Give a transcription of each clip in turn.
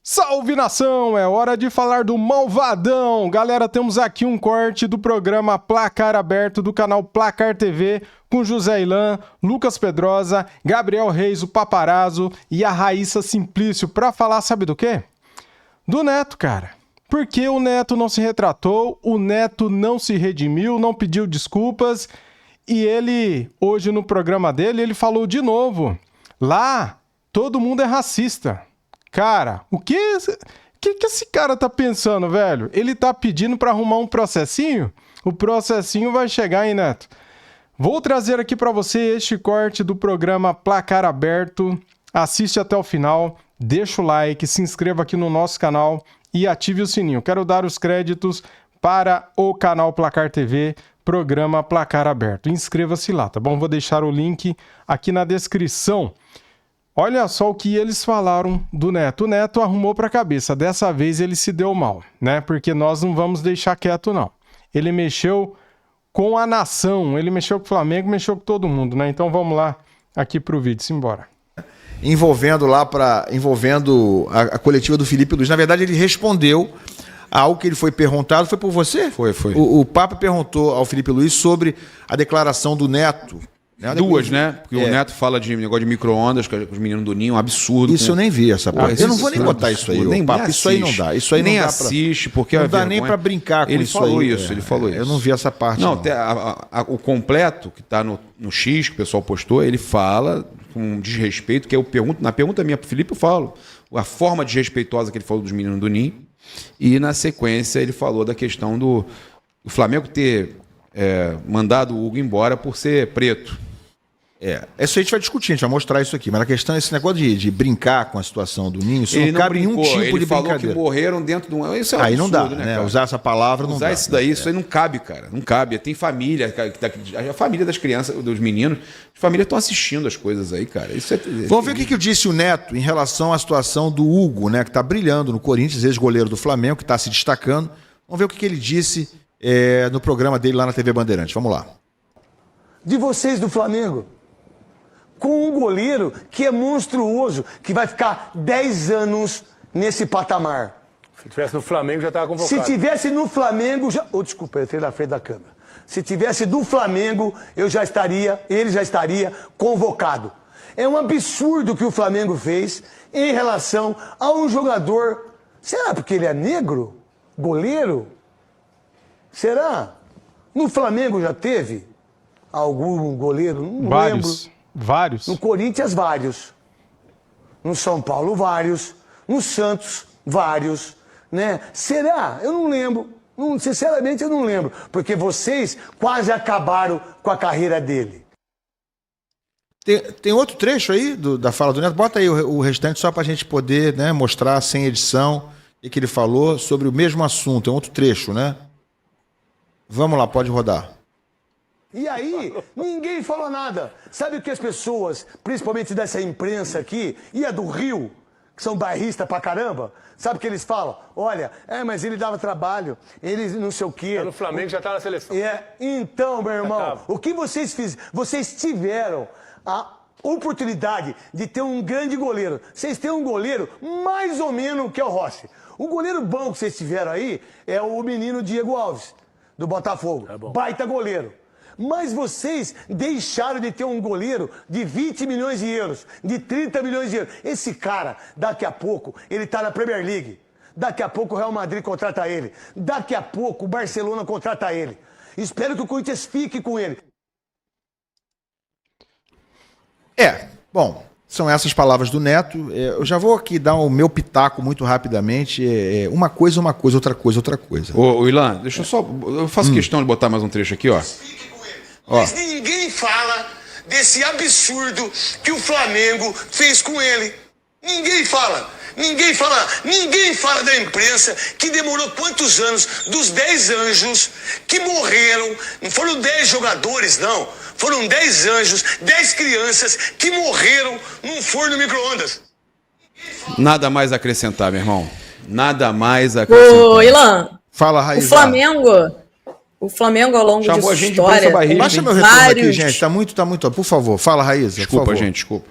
Salve nação, é hora de falar do Malvadão. Galera, temos aqui um corte do programa Placar Aberto do canal Placar TV com José Ilan, Lucas Pedrosa, Gabriel Reis, o Paparazzo e a Raíssa Simplício pra falar, sabe do quê? Do Neto, cara. Porque o Neto não se retratou, o Neto não se redimiu, não pediu desculpas e ele, hoje no programa dele, ele falou de novo, lá todo mundo é racista. Cara, o que esse cara tá pensando, velho? Ele tá pedindo pra arrumar um processinho? O processinho vai chegar, hein, Neto? Vou trazer aqui pra você este corte do programa Placar Aberto. Assiste até o final, deixa o like, se inscreva aqui no nosso canal e ative o sininho. Quero dar os créditos para o canal Placar TV, programa Placar Aberto. Inscreva-se lá, tá bom? Vou deixar o link aqui na descrição. Olha só o que eles falaram do Neto. O Neto arrumou pra cabeça. Dessa vez ele se deu mal, né? Porque nós não vamos deixar quieto, não. Ele mexeu com a nação, ele mexeu com o Flamengo, mexeu com todo mundo, né? Então vamos lá aqui pro vídeo, simbora. Envolvendo a coletiva do Felipe Luiz. Na verdade, ele respondeu a algo que ele foi perguntado. Foi por você? Foi. O Papa perguntou ao Felipe Luiz sobre a declaração do Neto. Duas, né? Porque o Neto fala de negócio de micro-ondas com os meninos do Ninho, um absurdo. Isso eu nem vi, essa parte. Eu não vou nem botar isso aí, nem Papo. Isso aí não dá. Isso aí nem não dá assiste, porque não dá nem pra brincar com isso aí. Ele falou isso. Eu não vi essa parte. Não. O completo, que tá no X, que o pessoal postou, ele fala com desrespeito, que na pergunta minha pro Felipe, eu falo a forma desrespeitosa que ele falou dos meninos do Ninho, e na sequência ele falou da questão do Flamengo ter mandado o Hugo embora por ser preto. Isso a gente vai discutir, a gente vai mostrar isso aqui. Mas a questão é esse negócio de brincar com a situação do Ninho. Isso ele não cabe nenhum tipo ele de falou brincadeira. Que morreram dentro de um... Isso é um aí absurdo, não dá, né? Usar essa palavra não dá. Usar isso daí, isso aí não cabe, cara. Não cabe. Tem família, a família das crianças, dos meninos, as famílias estão assistindo as coisas aí, cara. Vamos ver o que disse o Neto em relação à situação do Hugo, né? Que está brilhando no Corinthians, ex-goleiro do Flamengo, que está se destacando. Vamos ver o que ele disse no programa dele lá na TV Bandeirantes. Vamos lá. De vocês do Flamengo, com um goleiro que é monstruoso, que vai ficar 10 anos nesse patamar. Se tivesse no Flamengo, já estava convocado. Se tivesse no Flamengo, desculpa, eu entrei na frente da câmera. Se tivesse do Flamengo, ele já estaria convocado. É um absurdo o que o Flamengo fez em relação a um jogador. Será porque ele é negro? Goleiro? Será? No Flamengo já teve algum goleiro? Não lembro. Vários. No Corinthians, vários. No São Paulo, vários. No Santos, vários. Né? Será? Eu não lembro. Sinceramente, eu não lembro. Porque vocês quase acabaram com a carreira dele. Tem outro trecho aí da fala do Neto? Bota aí o restante só para a gente poder, né, mostrar sem edição o que ele falou sobre o mesmo assunto. É um outro trecho, né? Vamos lá, pode rodar. E aí, ninguém falou nada. Sabe o que as pessoas, principalmente dessa imprensa aqui, e a do Rio, que são bairristas pra caramba, sabe o que eles falam? Olha, mas ele dava trabalho, ele não sei o quê. No Flamengo já tá na seleção. Então, meu irmão, o que vocês fizeram? Vocês tiveram a oportunidade de ter um grande goleiro. Vocês têm um goleiro mais ou menos que é o Rossi. O goleiro bom que vocês tiveram aí é o menino Diego Alves, do Botafogo. Baita goleiro. Mas vocês deixaram de ter um goleiro de 20 milhões de euros, de 30 milhões de euros. Esse cara, daqui a pouco, ele tá na Premier League. Daqui a pouco o Real Madrid contrata ele. Daqui a pouco o Barcelona contrata ele. Espero que o Corinthians fique com ele. Bom, são essas palavras do Neto. Eu já vou aqui dar o meu pitaco muito rapidamente. Uma coisa, outra coisa. Ô Ilan, deixa eu só... Eu faço questão de botar mais um trecho aqui, ó. Mas ninguém fala desse absurdo que o Flamengo fez com ele. Ninguém fala. Ninguém fala da imprensa que demorou quantos anos dos 10 anjos que morreram. Não foram 10 jogadores, não. Foram 10 anjos, 10 crianças que morreram num forno micro-ondas. Nada mais a acrescentar, meu irmão. Nada mais a acrescentar. Ô, Ilan. Fala, Raíssa. O Flamengo, ao longo de sua história... Baixa meu retorno aqui, gente. Tá muito... Por favor, fala, Raíssa. Desculpa, gente, desculpa.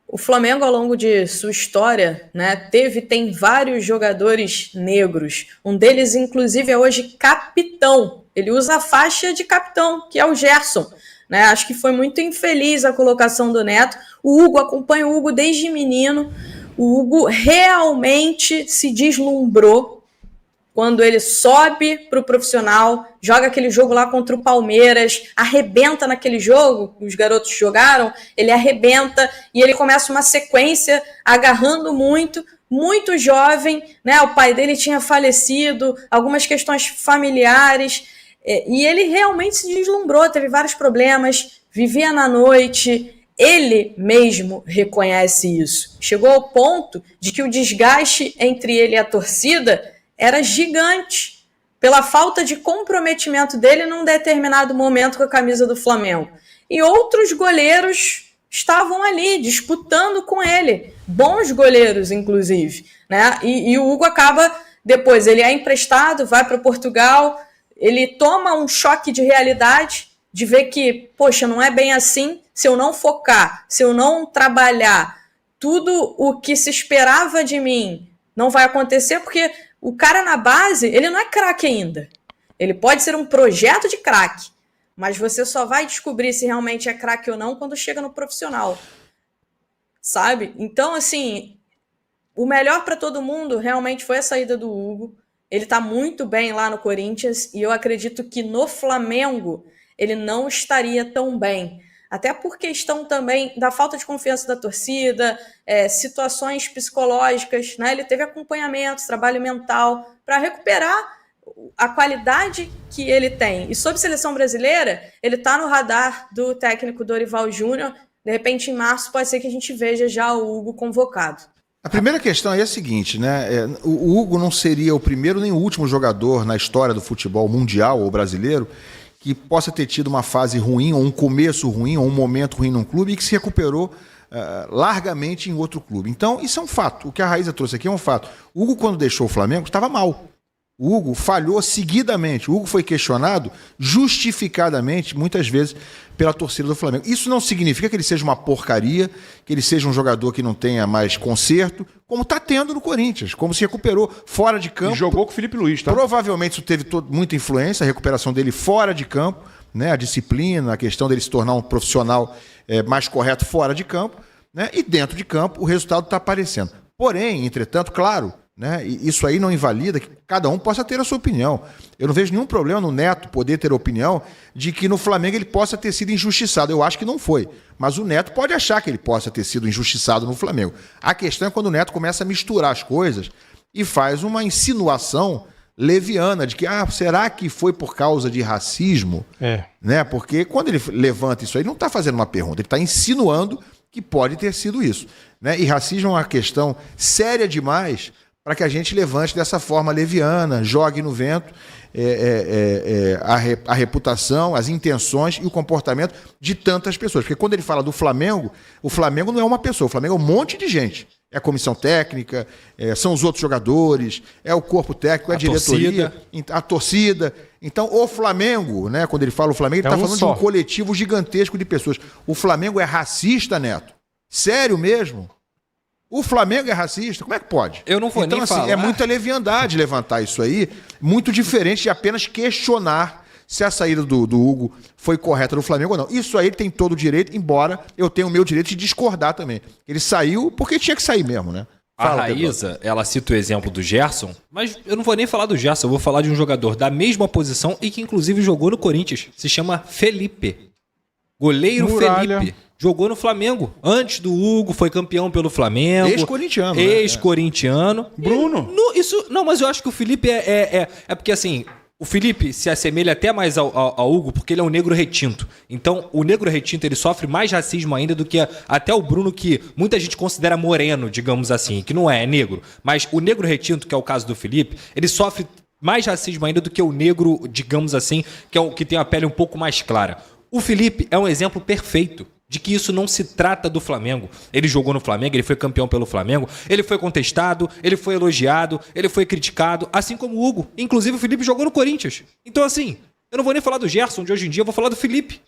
O Flamengo, ao longo de sua história, né, tem vários jogadores negros. Um deles, inclusive, é hoje capitão. Ele usa a faixa de capitão, que é o Gerson. Né? Acho que foi muito infeliz a colocação do Neto. O Hugo, acompanha o Hugo desde menino. O Hugo realmente se deslumbrou quando ele sobe para o profissional, joga aquele jogo lá contra o Palmeiras, arrebenta naquele jogo, os garotos jogaram, ele arrebenta e ele começa uma sequência agarrando muito jovem, né? O pai dele tinha falecido, algumas questões familiares, e ele realmente se deslumbrou, teve vários problemas, vivia na noite. Ele mesmo reconhece isso. Chegou ao ponto de que o desgaste entre ele e a torcida era gigante, pela falta de comprometimento dele num determinado momento com a camisa do Flamengo. E outros goleiros estavam ali, disputando com ele. Bons goleiros, inclusive. Né? E o Hugo acaba, depois, ele é emprestado, vai para Portugal, ele toma um choque de realidade, de ver que, poxa, não é bem assim, se eu não focar, se eu não trabalhar, tudo o que se esperava de mim não vai acontecer, porque o cara na base, ele não é craque ainda. Ele pode ser um projeto de craque, mas você só vai descobrir se realmente é craque ou não quando chega no profissional. Sabe? Então, assim, o melhor para todo mundo realmente foi a saída do Hugo. Ele tá muito bem lá no Corinthians e eu acredito que no Flamengo ele não estaria tão bem. Até por questão também da falta de confiança da torcida, situações psicológicas, né? Ele teve acompanhamento, trabalho mental, para recuperar a qualidade que ele tem. E sobre seleção brasileira, ele está no radar do técnico Dorival Júnior. De repente, em março, pode ser que a gente veja já o Hugo convocado. A primeira questão aí é a seguinte, né? O Hugo não seria o primeiro nem o último jogador na história do futebol mundial ou brasileiro que possa ter tido uma fase ruim, ou um começo ruim, ou um momento ruim num clube e que se recuperou largamente em outro clube. Então, isso é um fato. O que a Raíza trouxe aqui é um fato. O Hugo, quando deixou o Flamengo, estava mal. O Hugo falhou seguidamente. O Hugo foi questionado justificadamente, muitas vezes, pela torcida do Flamengo. Isso não significa que ele seja uma porcaria, que ele seja um jogador que não tenha mais conserto, como está tendo no Corinthians, como se recuperou fora de campo. E jogou com o Felipe Luiz, tá? Provavelmente isso teve muita influência, a recuperação dele fora de campo, né? A disciplina, a questão dele se tornar um profissional mais correto fora de campo, né? E dentro de campo o resultado está aparecendo. Porém, entretanto, claro, né? Isso aí não invalida que cada um possa ter a sua opinião. Eu não vejo nenhum problema no Neto poder ter a opinião de que no Flamengo ele possa ter sido injustiçado. Eu acho que não foi. Mas o Neto pode achar que ele possa ter sido injustiçado no Flamengo. A questão é quando o Neto começa a misturar as coisas e faz uma insinuação leviana de que, será que foi por causa de racismo? Né? Porque quando ele levanta isso aí, ele não está fazendo uma pergunta, ele está insinuando que pode ter sido isso. Né? E racismo é uma questão séria demais para que a gente levante dessa forma leviana, jogue no vento a reputação, as intenções e o comportamento de tantas pessoas. Porque quando ele fala do Flamengo, o Flamengo não é uma pessoa, o Flamengo é um monte de gente. É a comissão técnica, são os outros jogadores, é o corpo técnico, é a diretoria, a torcida. Então, o Flamengo, né, quando ele fala o Flamengo, ele está falando de um coletivo gigantesco de pessoas. O Flamengo é racista, Neto? Sério mesmo? O Flamengo é racista? Como é que pode? Eu não vou nem falar. É muita leviandade levantar isso aí, muito diferente de apenas questionar se a saída do Hugo foi correta no Flamengo ou não. Isso aí ele tem todo o direito, embora eu tenha o meu direito de discordar também. Ele saiu porque tinha que sair mesmo, né? Fala, a Raíza, ela cita o exemplo do Gerson, mas eu não vou nem falar do Gerson, eu vou falar de um jogador da mesma posição e que inclusive jogou no Corinthians. Se chama Felipe. Goleiro Muralha. Felipe. Jogou no Flamengo. Antes do Hugo, foi campeão pelo Flamengo. Ex-corintiano. Ex-corintiano. Né? Bruno. Não, mas eu acho que o Felipe é porque assim, o Felipe se assemelha até mais ao Hugo porque ele é um negro retinto. Então, o negro retinto, ele sofre mais racismo ainda do que até o Bruno, que muita gente considera moreno, digamos assim, que não é negro. Mas o negro retinto, que é o caso do Felipe, ele sofre mais racismo ainda do que o negro, digamos assim, que é o que tem a pele um pouco mais clara. O Felipe é um exemplo perfeito de que isso não se trata do Flamengo. Ele jogou no Flamengo, ele foi campeão pelo Flamengo, ele foi contestado, ele foi elogiado, ele foi criticado, assim como o Hugo. Inclusive o Felipe jogou no Corinthians. Então assim, eu não vou nem falar do Gerson de hoje em dia, eu vou falar do Felipe.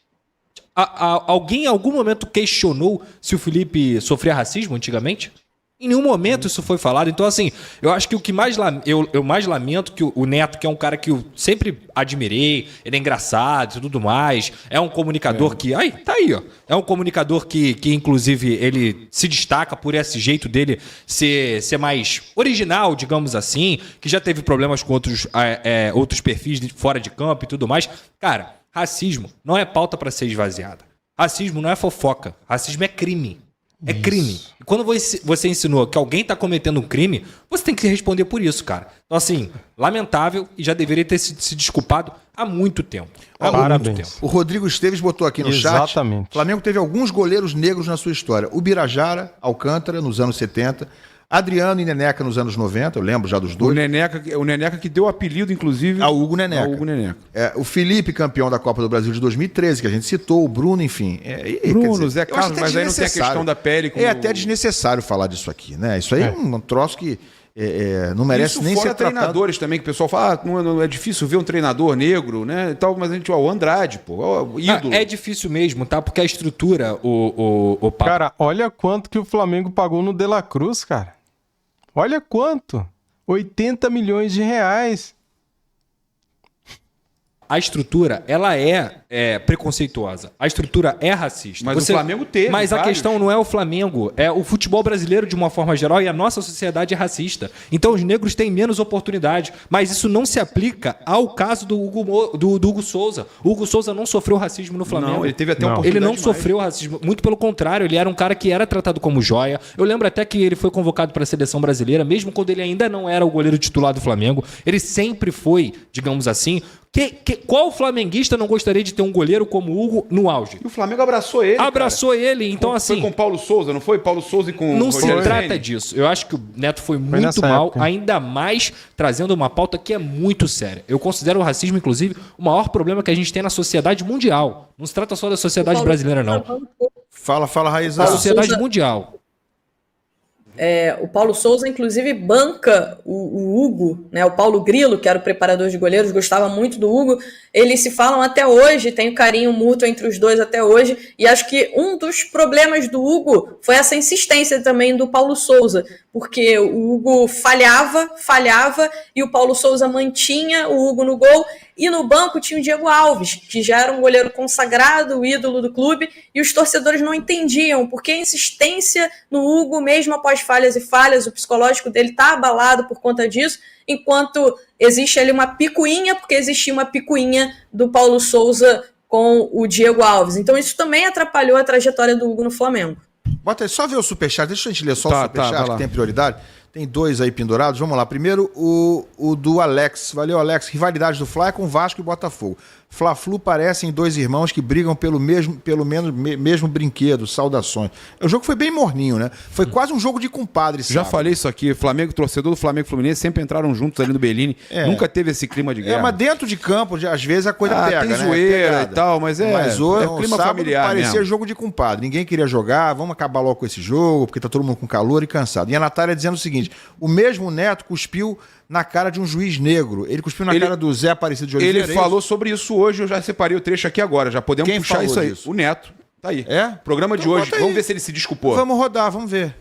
Alguém em algum momento questionou se o Felipe sofria racismo antigamente? Em nenhum momento isso foi falado. Então, assim, eu acho que o que eu mais lamento que o Neto, que é um cara que eu sempre admirei, ele é engraçado e tudo mais, é um comunicador que... Aí, tá aí, ó. É um comunicador que inclusive, ele se destaca por esse jeito dele ser mais original, digamos assim, que já teve problemas com outros perfis fora de campo e tudo mais. Cara, racismo não é pauta para ser esvaziada. Racismo não é fofoca. Racismo é crime. É crime. E quando você ensinou que alguém está cometendo um crime, você tem que responder por isso, cara. Então, assim, lamentável e já deveria ter se desculpado há muito tempo. O Rodrigo Esteves botou aqui no chat. Exatamente. O Flamengo teve alguns goleiros negros na sua história. O Birajara, Alcântara, nos anos 70. Adriano e Neneca nos anos 90, eu lembro já dos dois. O Neneca que deu o apelido, inclusive... Ao Hugo Neneca. Ao Hugo Neneca. O Felipe, campeão da Copa do Brasil de 2013, que a gente citou, o Bruno, enfim. Bruno, Zé Carlos, mas aí não tem a questão da pele. É até desnecessário falar disso aqui, né? Isso aí é um troço que não merece isso nem fora ser tratado. treinadores também, que o pessoal fala, não é difícil ver um treinador negro, né? E tal, mas a gente, o Andrade, o ídolo. É difícil mesmo, tá? Porque a estrutura, Cara, olha quanto que o Flamengo pagou no De La Cruz, cara. Olha quanto! 80 milhões de reais. A estrutura, ela é preconceituosa. A estrutura é racista. Mas o Flamengo teve. Mas a vários. questão não é o Flamengo, é o futebol brasileiro de uma forma geral e a nossa sociedade é racista. Então os negros têm menos oportunidade. Mas isso não se aplica ao caso do Hugo Souza. O Hugo Souza não sofreu racismo no Flamengo. Não, ele teve até Não. Ele oportunidade não sofreu racismo. Muito pelo contrário, ele era um cara que era tratado como joia. Eu lembro até que ele foi convocado para a seleção brasileira, mesmo quando ele ainda não era o goleiro titular do Flamengo. Ele sempre foi, digamos assim... Qual flamenguista não gostaria de ter um goleiro como o Hugo no auge? E o Flamengo abraçou ele. Abraçou ele, então assim... Foi com o Paulo Souza, não foi? Paulo Souza e com Não o se Rogério trata Ceni. disso. Eu acho que o Neto foi muito nessa mal, época. ainda mais trazendo uma pauta que é muito séria. Eu considero o racismo, inclusive, o maior problema que a gente tem na sociedade mundial. Não se trata só da sociedade brasileira, não. Fala, Raíza. A sociedade Souza- mundial. O Paulo Souza, inclusive, banca o Hugo, né? O Paulo Grilo, que era o preparador de goleiros, gostava muito do Hugo. Eles se falam até hoje, tem um carinho mútuo entre os dois até hoje. E acho que um dos problemas do Hugo foi essa insistência também do Paulo Souza, porque o Hugo falhava, e o Paulo Souza mantinha o Hugo no gol. E no banco tinha o Diego Alves, que já era um goleiro consagrado, o ídolo do clube, e os torcedores não entendiam porque a insistência no Hugo, mesmo após falhas, o psicológico dele está abalado por conta disso, enquanto existe ali uma picuinha, porque existia uma picuinha do Paulo Souza com o Diego Alves. Então isso também atrapalhou a trajetória do Hugo no Flamengo. Bota aí, só ver o superchat. Deixa a gente ler só Tá, o superchat, vai lá. que tem prioridade. Tem dois aí pendurados. Vamos lá. Primeiro, o do Alex. Valeu, Alex. Rivalidade do Fla é com Vasco e Botafogo. Fla-Flu parecem dois irmãos que brigam pelo mesmo brinquedo. Saudações. O jogo foi bem morninho, né? Foi quase um jogo de compadre, Já sabe? falei isso aqui, torcedor do Flamengo e Fluminense sempre entraram juntos ali no Bellini. Nunca teve esse clima de guerra. Mas dentro de campo, às vezes a coisa pega, tem né? zoeira Pegada. e tal, mas Mas o o clima sábado familiar parecia mesmo. jogo de compadre. Ninguém queria jogar, vamos acabar logo com esse jogo, porque tá todo mundo com calor e cansado. E a Natália dizendo o seguinte, o mesmo Neto cuspiu na cara de um juiz negro. Ele cuspiu na cara do Zé Aparecido de Oliveira. Ele é falou sobre isso hoje, eu já separei o trecho aqui agora, já podemos Quem puxar falou isso aí. disso? O Neto, tá aí. É? Programa Então de hoje, bota aí. vamos ver se ele se desculpou. Vamos rodar, vamos ver.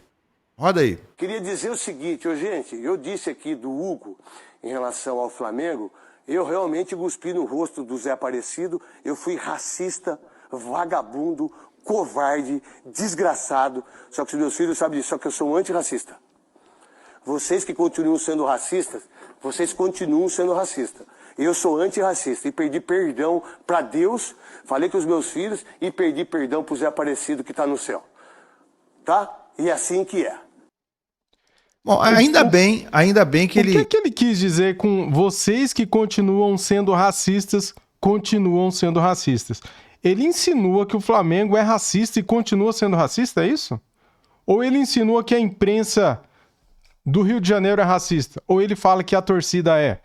Roda aí. Queria dizer o seguinte, gente, eu disse aqui do Hugo em relação ao Flamengo, eu realmente cuspi no rosto do Zé Aparecido, eu fui racista, vagabundo, covarde, desgraçado, só que os meus filhos sabem disso, só que eu sou um antirracista. Vocês que continuam sendo racistas, vocês continuam sendo racistas. Eu sou antirracista e pedi perdão para Deus, falei com os meus filhos e perdi perdão para o Zé Aparecido que está no céu. Tá? E é assim que é. Bom, ainda bem que O ele... que ele quis dizer com vocês que continuam sendo racistas, continuam sendo racistas? Ele insinua que o Flamengo é racista e continua sendo racista, é isso? Ou ele insinua que a imprensa do Rio de Janeiro é racista? Ou ele fala que a torcida é?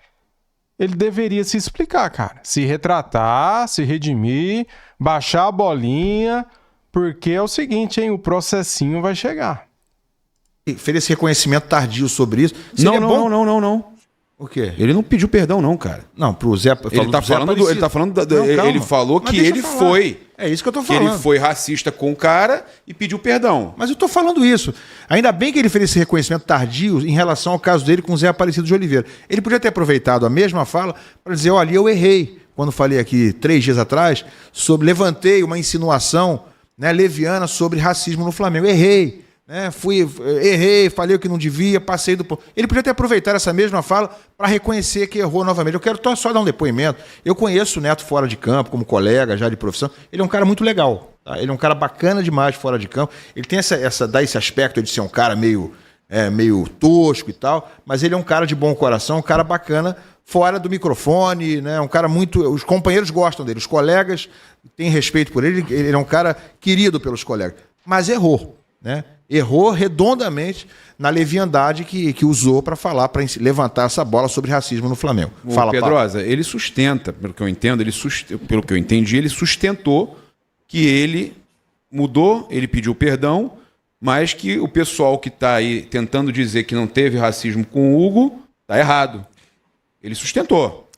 Ele deveria se explicar, cara. Se retratar, se redimir, baixar a bolinha, porque é o seguinte, hein? O processinho vai chegar. fez esse reconhecimento tardio sobre isso. Não. O quê? Ele não pediu perdão, não, cara. Não, pro Zé... Ele tá falando do, ele tá falando ele falou que ele foi. É isso que eu tô Que falando. ele foi racista com o cara e pediu perdão. Mas eu tô falando isso. Ainda bem que ele fez esse reconhecimento tardio em relação ao caso dele com o Zé Aparecido de Oliveira. Ele podia ter aproveitado a mesma fala para dizer, olha, eu errei. Quando falei aqui 3 dias atrás, levantei uma insinuação, né, leviana sobre racismo no Flamengo. Errei. Né, errei, falei o que não devia, passei do ponto. Ele podia ter aproveitado essa mesma fala para reconhecer que errou novamente. Eu quero só dar um depoimento. Eu conheço o Neto fora de campo, como colega já de profissão. Ele é um cara muito legal. Tá? Ele é um cara bacana demais fora de campo. Ele tem dá esse aspecto de ser um cara meio tosco e tal, mas ele é um cara de bom coração, um cara bacana fora do microfone, né? Um cara muito... Os companheiros gostam dele, os colegas têm respeito por ele. Ele é um cara querido pelos colegas. Mas errou, né? Errou redondamente na leviandade que usou para falar, para levantar essa bola sobre racismo no Flamengo. Fala, Pedrosa, ele sustenta, pelo que eu entendo, pelo que eu entendi, ele sustentou que ele mudou, ele pediu perdão, mas que o pessoal que está aí tentando dizer que não teve racismo com o Hugo está errado. Ele sustentou.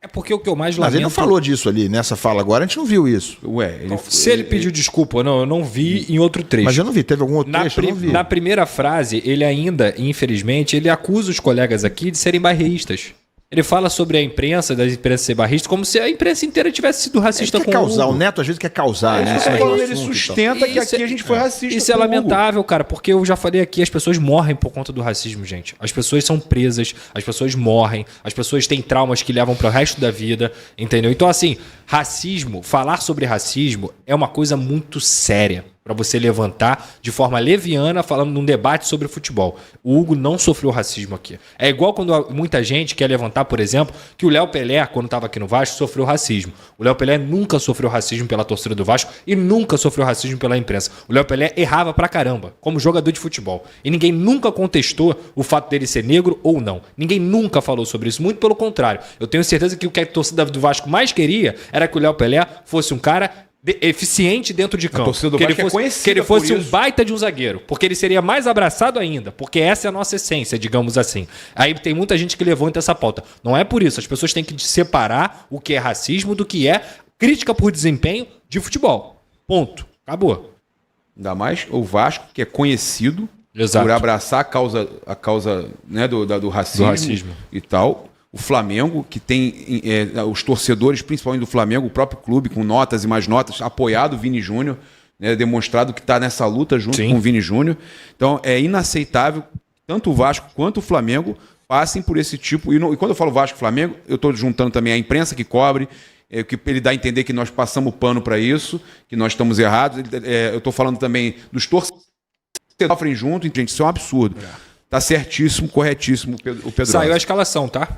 É porque o que eu mais lamento... Mas ele não falou disso ali, nessa fala agora, a gente não viu isso. Ué, se ele pediu desculpa ou não, eu não vi em outro trecho. Mas eu não vi, teve algum outro trecho? Eu não vi. Na primeira frase, ele ainda, infelizmente, ele acusa os colegas aqui de serem barristas. Ele fala sobre a imprensa, da imprensa ser barrista, como se a imprensa inteira tivesse sido racista com o Hugo. O Neto às vezes quer causar, né? Ele sustenta que aqui a gente foi racista. Isso é lamentável, cara, porque eu já falei aqui, as pessoas morrem por conta do racismo, gente. As pessoas são presas, as pessoas morrem, as pessoas têm traumas que levam para o resto da vida, entendeu? Então, assim, racismo, falar sobre racismo é uma coisa muito séria para você levantar de forma leviana falando num debate sobre futebol. O Hugo não sofreu racismo aqui. É igual quando muita gente quer levantar, por exemplo, que o Léo Pelé, quando estava aqui no Vasco, sofreu racismo. O Léo Pelé nunca sofreu racismo pela torcida do Vasco e nunca sofreu racismo pela imprensa. O Léo Pelé errava pra caramba, como jogador de futebol. E ninguém nunca contestou o fato dele ser negro ou não. Ninguém nunca falou sobre isso. Muito pelo contrário. Eu tenho certeza que o que a torcida do Vasco mais queria era que o Léo Pelé fosse um cara eficiente dentro de campo. A torcida do Vasco é conhecida, que ele fosse um baita de um zagueiro, porque ele seria mais abraçado ainda, porque essa é a nossa essência, digamos assim. Aí tem muita gente que levanta essa pauta. Não é por isso, as pessoas têm que separar o que é racismo do que é crítica por desempenho de futebol. Ponto. Acabou. Ainda mais o Vasco, que é conhecido por abraçar a causa né, do racismo e tal. O Flamengo, que tem os torcedores, principalmente do Flamengo, o próprio clube, com notas e mais notas, apoiado o Vini Júnior, né, demonstrado que está nessa luta junto com o Vini Júnior. Então é inaceitável que tanto o Vasco quanto o Flamengo passem por esse tipo. E quando eu falo Vasco e Flamengo, eu estou juntando também a imprensa que cobre, que ele dá a entender que nós passamos pano para isso, que nós estamos errados. Eu estou falando também dos torcedores que sofrem junto, gente, isso é um absurdo. Tá certíssimo, corretíssimo o Pedro. Saiu a escalação, tá?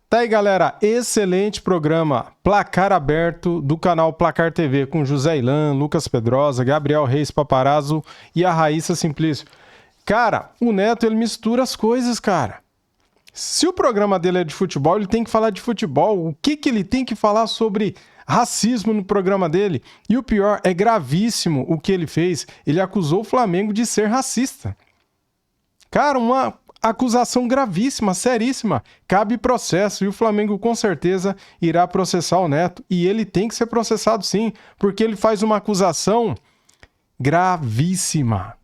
Tá aí, galera. Excelente programa. Placar aberto do canal Placar TV com José Ilan, Lucas Pedrosa, Gabriel Reis Paparazzo e a Raíssa Simplício. Cara, o Neto, ele mistura as coisas, cara. Se o programa dele é de futebol, ele tem que falar de futebol. O que ele tem que falar sobre racismo no programa dele? E o pior, é gravíssimo o que ele fez. Ele acusou o Flamengo de ser racista. Cara, uma acusação gravíssima, seríssima. Cabe processo e o Flamengo com certeza irá processar o Neto. E ele tem que ser processado sim, porque ele faz uma acusação gravíssima.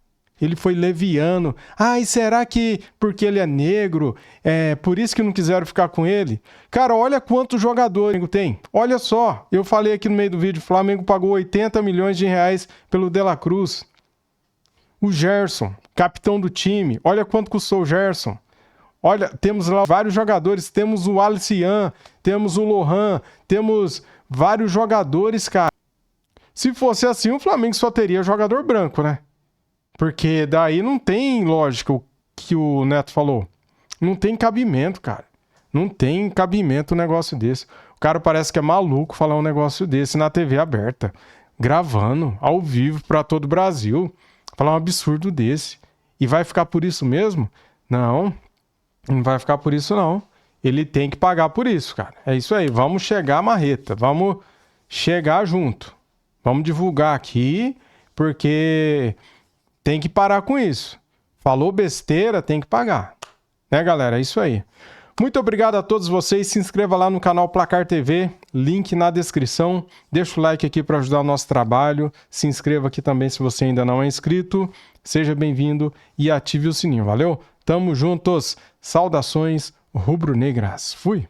Ele foi leviano. E será que porque ele é negro, é por isso que não quiseram ficar com ele? Cara, olha quantos jogadores tem. Olha só, eu falei aqui no meio do vídeo, o Flamengo pagou 80 milhões de reais pelo De La Cruz. O Gerson, capitão do time, olha quanto custou o Gerson. Olha, temos lá vários jogadores, temos o Alcian, temos o Lohan, temos vários jogadores, cara. Se fosse assim, o Flamengo só teria jogador branco, né? Porque daí não tem lógica o que o Neto falou. Não tem cabimento, cara. Não tem cabimento um negócio desse. O cara parece que é maluco falar um negócio desse na TV aberta, gravando, ao vivo, para todo o Brasil. Falar um absurdo desse. E vai ficar por isso mesmo? Não vai ficar por isso não. Ele tem que pagar por isso, cara. É isso aí, vamos chegar à marreta, vamos chegar junto. Vamos divulgar aqui, porque tem que parar com isso. Falou besteira, tem que pagar. Né, galera? É isso aí. Muito obrigado a todos vocês. Se inscreva lá no canal Placar TV, link na descrição. Deixa o like aqui para ajudar o nosso trabalho. Se inscreva aqui também se você ainda não é inscrito. Seja bem-vindo e ative o sininho. Valeu? Tamo juntos. Saudações rubro-negras. Fui!